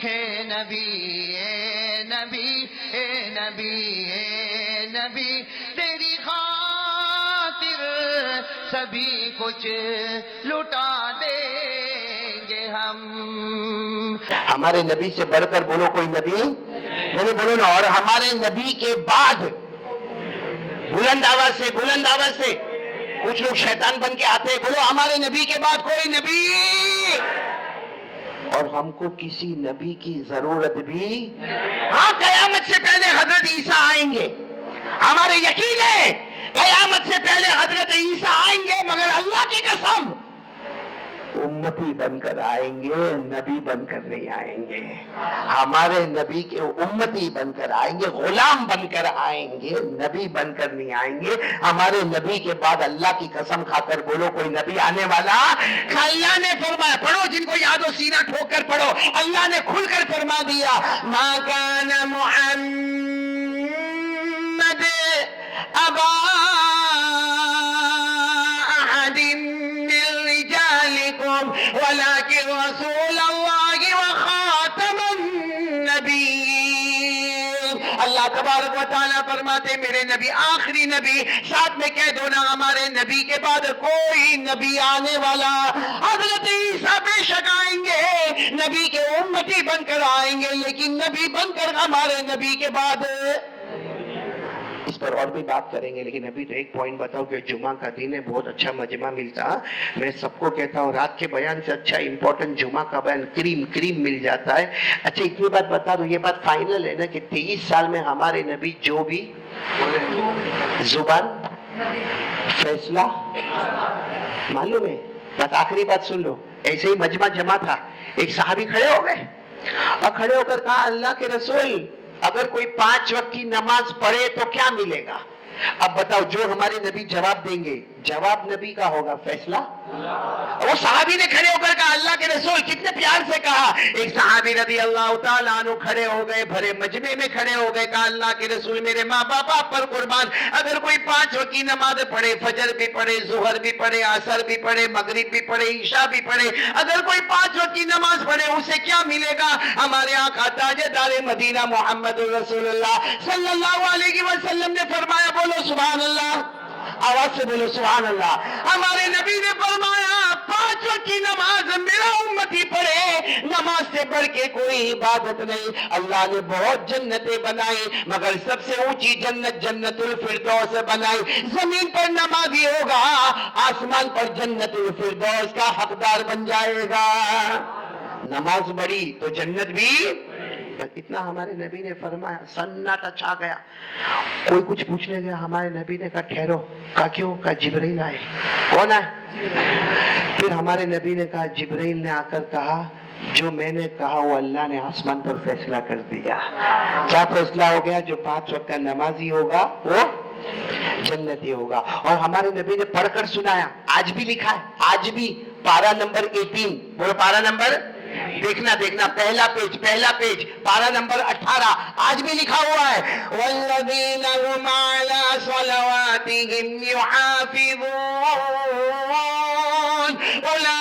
ہے نبی اے نبی اے نبی اے نبی تیری خاطر سبھی کچھ لٹا دیں گے ہم. ہمارے نبی سے بڑھ کر بولو کوئی نبی نہیں, بولو نا. اور ہمارے نبی کے بعد بلند آواز سے کچھ لوگ شیطان بن کے آتے ہیں, بولو ہمارے نبی کے بعد کوئی نبی. اور ہم کو کسی نبی کی ضرورت بھی, ہاں قیامت سے پہلے حضرت عیسیٰ آئیں گے, ہمارے یقین ہے قیامت سے پہلے حضرت عیسیٰ آئیں گے, مگر اللہ کی قسم امتی بن کر آئیں گے, نبی بن کر نہیں آئیں گے. ہمارے نبی کے امتی بن کر آئیں گے, غلام بن کر آئیں گے, نبی بن کر نہیں آئیں گے. ہمارے نبی کے بعد اللہ کی قسم کھا کر بولو کوئی نبی آنے والا. اللہ نے فرمایا, پڑھو جن کو یاد ہو سینہ ٹھوک کر پڑھو, اللہ نے کھل کر فرما دیا, ما کان محمد ابا ولكن رسول الله وخاتم النبيين. اللہ تبارک و تعالیٰ فرماتے میرے نبی آخری نبی, ساتھ میں کہہ دو نا ہمارے نبی کے بعد کوئی نبی آنے والا. حضرت عیسیٰ بے شک آئیں گے, نبی کے امتی بن کر آئیں گے, لیکن نبی بن کر ہمارے نبی کے بعد. اس پر اور بھی بات کریں گے, لیکن ابھی تو ایک پوائنٹ بتاؤ کہ جمعہ کا دن ہے, بہت اچھا مجمع ملتا. میں سب کو کہتا ہوں رات کے بیان سے اچھا امپورٹنٹ جمعہ کا بیان کریم مل جاتا ہے. اچھا اتنی بات بتا دو, یہ بات فائنل ہے نا کہ 23 سال میں ہمارے نبی جو بھی زبان فیصلہ معلوم ہے. بس آخری بات سن لو, ایسے ہی مجمع جمع تھا, ایک صحابی کھڑے ہو گئے اور کھڑے ہو کر کہا اللہ کے رسول اگر کوئی 5 وقت کی نماز پڑھے تو کیا ملے گا؟ اب بتاؤ جو ہمارے نبی جواب دیں گے, جواب نبی کا ہوگا فیصلہ. وہ صحابی نے کھڑے ہو کر کہا اللہ کے رسول, کتنے پیار سے کہا. ایک صحابی رضی اللہ تعالیٰ عنہ کھڑے ہو گئے, بھرے مجمع میں کھڑے ہو گئے, کہا اللہ کے رسول میرے ماں باپ آپ پر قربان, اگر کوئی 5 وقت کی نماز پڑھے, فجر بھی پڑھے, ظہر بھی پڑھے, عصر بھی پڑھے, مغرب بھی پڑھے, عشاء بھی پڑھے, اگر کوئی 5 وقت کی نماز پڑھے اسے کیا ملے گا؟ ہمارے آقا تاجدار مدینہ محمد رسول اللہ صلی اللہ علیہ وسلم نے فرمایا, بولو سبحان اللہ, آواز سے بولو سبحان اللہ. ہمارے نبی نے فرمایا 5 وقت کی نماز میرا امتی پڑھے, نماز سے بڑھ کے کوئی عبادت نہیں. اللہ نے بہت جنتیں بنائی, مگر سب سے اونچی جنت جنت الفردوس بنائی. زمین پر نمازی ہوگا, آسمان پر جنت الفردوس کا حقدار بن جائے گا. نماز بڑی تو جنت بھی. اتنا ہمارے نبی نے فرمایا, سناٹا چھا گیا. کوئی کچھ پوچھنے گیا, ہمارے نبی نے کہا ٹھہرو. کہا کیوں؟ کہا جبرائیل آئے. کون آئے؟ پھر ہمارے نبی نے کہا, جبرائیل نے آ کر کہا جو میں نے کہا وہ اللہ نے آسمان پر فیصلہ کر دیا. کیا فیصلہ ہو گیا؟ جو 5 وقت کا نمازی ہوگا وہ جنتی ہوگا. اور ہمارے نبی نے پڑھ کر سنایا, آج بھی لکھا ہے, آج بھی پارہ نمبر 18, بولو پارہ نمبر, دیکھنا پہلا پیج پارہ نمبر 18, آج بھی لکھا ہوا ہے, والذین هم علی صلواتهم یحافظون اولئک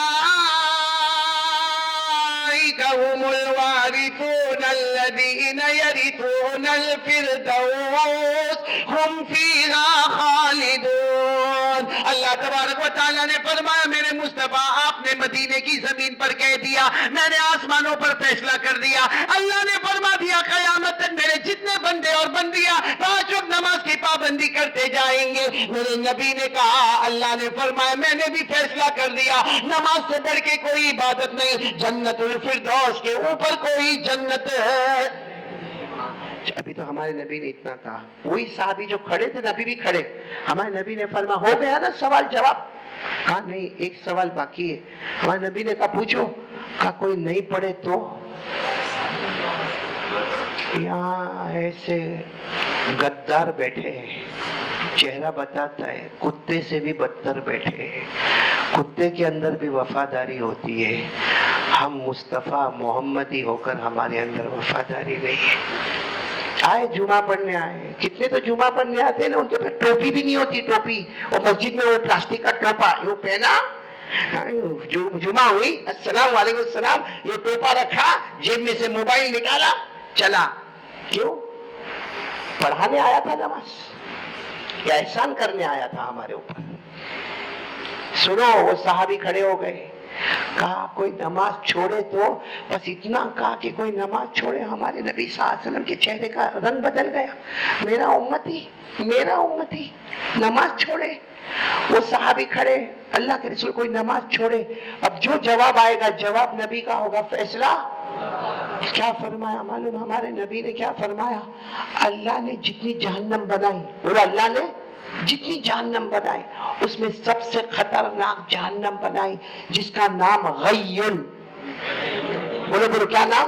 هم الوارثون الذین یرثون الفردوس هم فیہا خالدون. اللہ تبارک و تعالیٰ نے فرمایا میرے مصطفیٰ آپ نے مدینے کی زمین پر کہہ دیا, میں نے آسمانوں پر فیصلہ کر دیا. اللہ نے فرما دیا قیامت تک میرے جتنے بندے اور بندیاں 5 وقت نماز کی پابندی کرتے جائیں گے. میرے نبی نے کہا اللہ نے فرمایا میں نے بھی فیصلہ کر دیا, نماز سے بڑھ کے کوئی عبادت نہیں, جنت الفردوس کے اوپر کوئی جنت ہے. ابھی تو ہمارے نبی نے اتنا کہا, وہی صحابی جو کھڑے تھے نبی بھی کھڑے, ہمارے نبی نے فرمایا ہو گیا نا سوال جواب؟ کہا نہیں, ایک سوال باقی ہے. ہمارے نبی نے کہا پوچھو. کہا کوئی نہیں پڑھے تو؟ یہاں ایسے غدار بیٹھے ہیں, چہرہ بتاتا ہے, کتے سے بھی بدتر بیٹھے ہیں. کتے کے اندر بھی وفاداری ہوتی ہے, ہم مصطفیٰ محمدی ہو کر ہمارے اندر وفاداری نہیں ہے. آئے جمعہ پڑھنے آئے, کتنے تو جمعہ پڑھنے آتے ہیں نا, ان کے پاس ٹوپی بھی نہیں ہوتی. ٹوپی وہ مسجد میں وہ پلاسٹک کا ٹوپا وہ پہنا, جمعہ ہوئی، السلام علیکم السلام، یہ ٹوپا رکھا، جیب میں سے موبائل نکالا، چلا. کیوں؟ پڑھانے آیا تھا نماز یا احسان کرنے آیا تھا ہمارے اوپر؟ سنو، وہ صحابی کھڑے ہو گئے، کہا کوئی نماز چھوڑے تو بس اتنا کہا کہ کوئی نماز چھوڑے. ہمارے نبی صلی اللہ علیہ وسلم کے چہرے کا رنگ بدل گیا. میرا امتی نماز چھوڑے. وہ صحابی کھڑے، اللہ کے رسول کوئی نماز چھوڑے. اب جو جواب آئے گا جواب نبی کا ہوگا، فیصلہ کیا فرمایا معلوم؟ ہمارے نبی نے کیا فرمایا؟ اللہ نے جتنی جہنم بنائی، اور اللہ نے جتنی جہنم بنائی اس میں سب سے خطرناک جہنم بنائی جس کا نام غیٌ. بولو کیا نام؟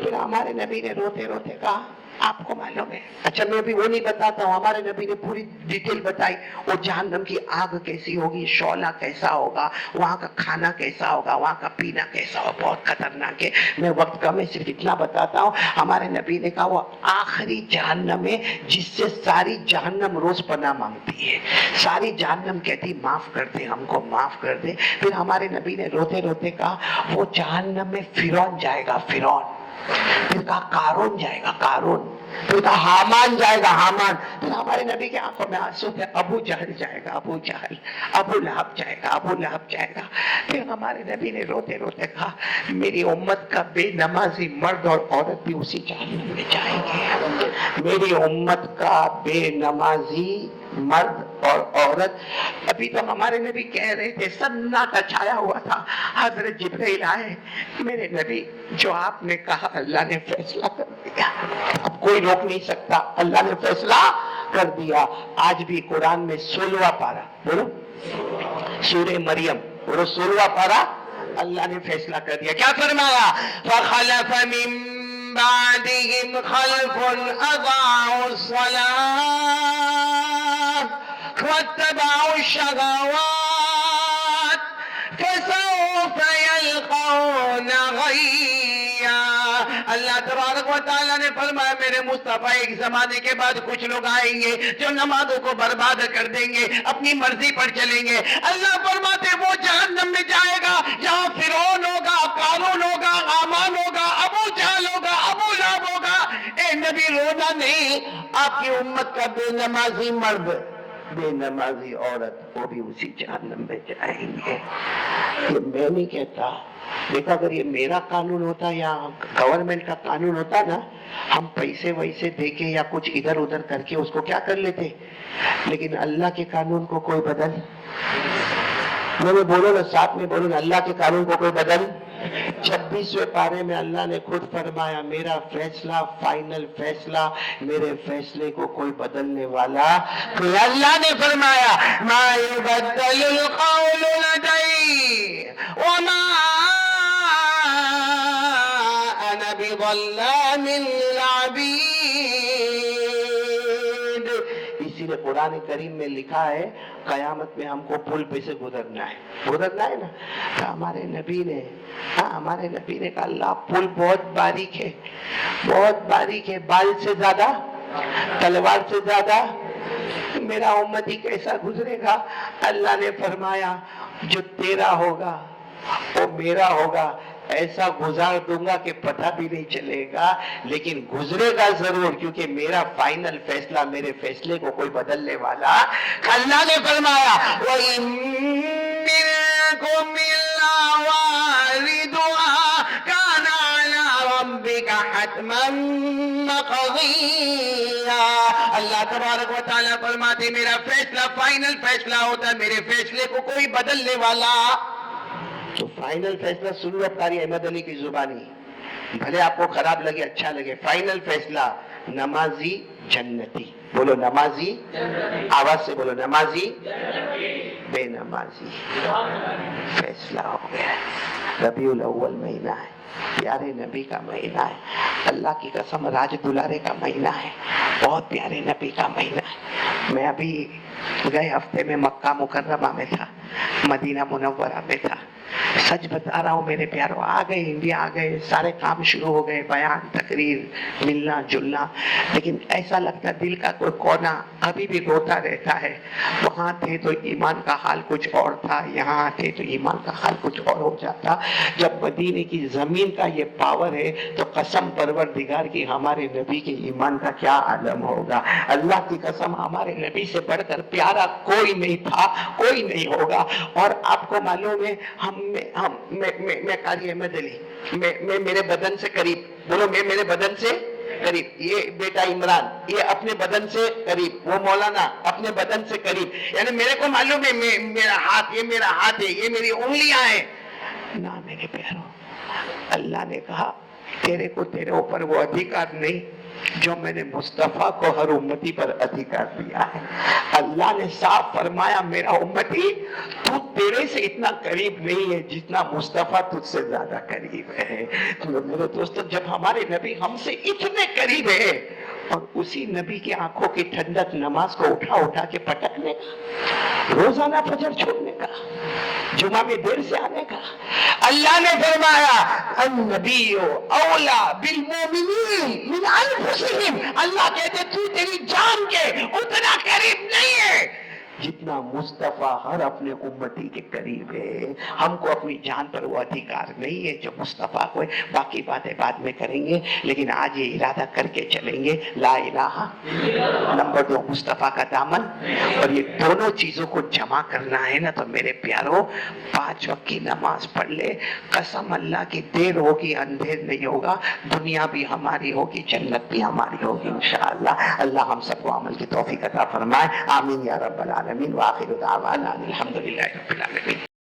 پھر ہمارے نبی نے روتے روتے کہا آپ کو معلوم ہے؟ اچھا میں بھی وہ نہیں بتاتا ہوں، ہمارے نبی نے پوری ڈیٹیل بتائی. وہ جہنم کی آگ کیسی ہوگی، شعلہ کیسا ہوگا، وہاں کا کھانا کیسا ہوگا، وہاں کا پینا کیسا ہوگا، بہت خطرناک ہے. میں وقت کم ہے، صرف اتنا بتاتا ہوں. ہمارے نبی نے کہا وہ آخری جہنم ہے جس سے ساری جہنم روز پناہ مانگتی ہے. ساری جہنم کہتی معاف کر دے، ہم کو معاف کر دے. پھر ہمارے نبی نے روتے روتے کہا وہ جہنم میں فرعون جائے گا، فرعون. پھر کہا قارون جائے گا، قارون. پھر کہا حامان جائے گا، حامان. پھر ہمارے نبی کی آنکھوں میں آنسو تھے، ابو جہل جائے گا، ابو جہل. ابو لہب جائے گا، ابو لہب جائے گا. پھر ہمارے نبی نے روتے روتے کہا میری امت کا بے نمازی مرد اور عورت بھی اسی جہنم میں جائیں گے. میری امت کا بے نمازی مرد اور عورت. ابھی تو ہمارے نبی کہہ رہے تھے، سناٹا چھایا ہوا تھا. حضرت جبرائیل آئے، میرے نبی جو آپ نے کہا اللہ نے فیصلہ کر دیا، اب کوئی روک نہیں سکتا، اللہ نے فیصلہ کر دیا. آج بھی قرآن میں 16واں پارہ، بولو سورہ مریم، بولو 16واں پارہ، اللہ نے فیصلہ کر دیا. کیا فرمایا؟ فَخَلَفَ مِن بَعْدِهِمْ خَلْفٌ أَضَاعُوا الصَّلَاةَ وَاتَّبَعُوا الشَّهَوَاتِ فَسَوْفَ يَلْقَوْنَ غَيًّا. اللہ تبارک و تعالیٰ نے فرمایا میرے مصطفیٰ ایک زمانے کے بعد کچھ لوگ آئیں گے جو نمازوں کو برباد کر دیں گے، اپنی مرضی پر چلیں گے. اللہ فرماتے وہ جہنم میں جائے گا جہاں فرعون ہوگا، قارون ہوگا، حامان ہوگا، ابو جہل ہوگا، ابو لہب ہوگا. اے نبی رونا نہیں، آپ کی امت کا بے نمازی مرد، بے نمازی عورت، وہ بھی اسی جہنم میں جائیں گے. یہ میں نہیں کہتا. دیکھا اگر یہ میرا قانون ہوتا یا گورنمنٹ کا قانون ہوتا نا، ہم پیسے ویسے دے کے یا کچھ ادھر ادھر کر کے اس کو کیا کر لیتے. لیکن اللہ کے قانون کو کوئی بدل، میں بولو نا ساتھ میں بولو نا، اللہ کے قانون کو کوئی بدل. 26ویں پارے میں اللہ نے خود فرمایا میرا فیصلہ فائنل فیصلہ، میرے فیصلے کو کوئی بدلنے والا. پھر اللہ نے فرمایا ما یبدل القول لدی وما انا بظلام للعبید. اسی لیے قرآن کریم میں لکھا ہے قیامت میں ہم کو پل پہ سے گزرنا ہے نا. ہمارے نبی نے کہا اللہ پل بہت باریک ہے، بہت باریک ہے، بال سے زیادہ، تلوار سے زیادہ. میرا امتی کیسا گزرے گا؟ اللہ نے فرمایا جو تیرا ہوگا وہ میرا ہوگا، ایسا گزار دوں گا کہ پتہ بھی نہیں چلے گا، لیکن گزرے گا ضرور کیونکہ میرا فائنل فیصلہ، میرے فیصلے کو کوئی بدلنے والا. اللہ نے فرمایا وَإِن مِّنكُمْ إِلَّا وَارِدُهَا كَانَ عَلَىٰ رَبِّكَ حَتْمًا مَّقْضِيًّا. اللہ تبارک و تعالیٰ فرماتے میرا فیصلہ فائنل فیصلہ ہوتا ہے، میرے فیصلے کو کوئی بدلنے والا. تو فائنل فیصلہ سنو اب قاری احمد علی کی زبانی، بھلے آپ کو خراب لگے اچھا لگے. فائنل فیصلہ نمازی جنتی. بولو نمازی، آواز سے بولو نمازی، بے نمازی. فیصلہ ہو گیا. ربیع الاول مہینہ ہے، پیارے نبی کا مہینہ ہے. اللہ کی قسم راج دلارے کا مہینہ ہے، بہت پیارے نبی کا مہینہ ہے. میں ابھی گئے ہفتے میں مکہ مکرمہ میں تھا، مدینہ منورہ میں تھا. سچ بتا رہا ہوں میرے پیاروں، آ گئے انڈیا، آ گئے، سارے کام شروع ہو گئے، بیان، تقریر، ملنا جلنا، لیکن ایسا لگتا دل کا کوئی کونا ابھی بھی روتا رہتا ہے۔ وہاں تھے تو ایمان کا حال کچھ اور تھا، یہاں آتے تو ایمان کا حال کچھ اور ہو جاتا۔ جب مدینے کی زمین کا یہ پاور ہے تو قسم پروردگار کی ہمارے نبی کے ایمان کا کیا عالم ہوگا۔ اللہ کی قسم ہمارے نبی سے بڑھ کر پیارا کوئی نہیں تھا، کوئی نہیں ہوگا۔ اور آپ کو معلوم ہے میں قاری احمد علی، میں میرے بدن سے قریب، بولو میں میرے بدن سے قریب، یہ بیٹا عمران یہ اپنے بدن سے قریب، وہ مولانا اپنے بدن سے قریب، یعنی میرے کو معلوم ہے میرا ہاتھ، یہ میرا ہاتھ ہے، یہ میری انگلیاں ہیں نا۔ میرے پیاروں، اللہ نے کہا تیرے کو تیرے اوپر وہ ادھیکار نہیں جو میں نے مصطفیٰ کو ہر امتی پر ادھیکار دیا ہے۔ اللہ نے صاف فرمایا میرا امتی تو تیرے سے اتنا قریب نہیں ہے جتنا مصطفیٰ تجھ سے زیادہ قریب ہے۔ تو میرے دوستو، جب ہمارے نبی ہم سے اتنے قریب ہے اور اسی نبی کی آنکھوں کی ٹھنڈک نماز کو اٹھا کے پٹکنے کا، روزانہ فجر چھوڑنے کا، جمعہ میں دیر سے آنے کا، اللہ نے فرمایا النبی اولا بالمومنین من انفسہم، اللہ کہتے تو تیری جان کے اتنا قریب نہیں ہے جتنا مصطفیٰ ہر اپنے امتی کے قریب ہے۔ ہم کو اپنی جان پر وہ ادھیکار نہیں ہے جو مصطفیٰ کو ہے۔ باقی باتیں بعد میں کریں گے، لیکن آج یہ ارادہ کر کے چلیں گے، لا الہ نمبر 2 مصطفیٰ کا دامن، اور یہ دونوں چیزوں کو جمع کرنا ہے نا تو میرے پیاروں 5 وقت کی نماز پڑھ لے، قسم اللہ کی دیر ہوگی اندھیر نہیں ہوگا، دنیا بھی ہماری ہوگی، جنت بھی ہماری ہوگی انشاءاللہ۔ اللہ ہم سب کو عمل کی توفیق عطا فرمائے، آمین یا رب العالمین۔ وآخر دعوانا الحمدللہ رب العالمین۔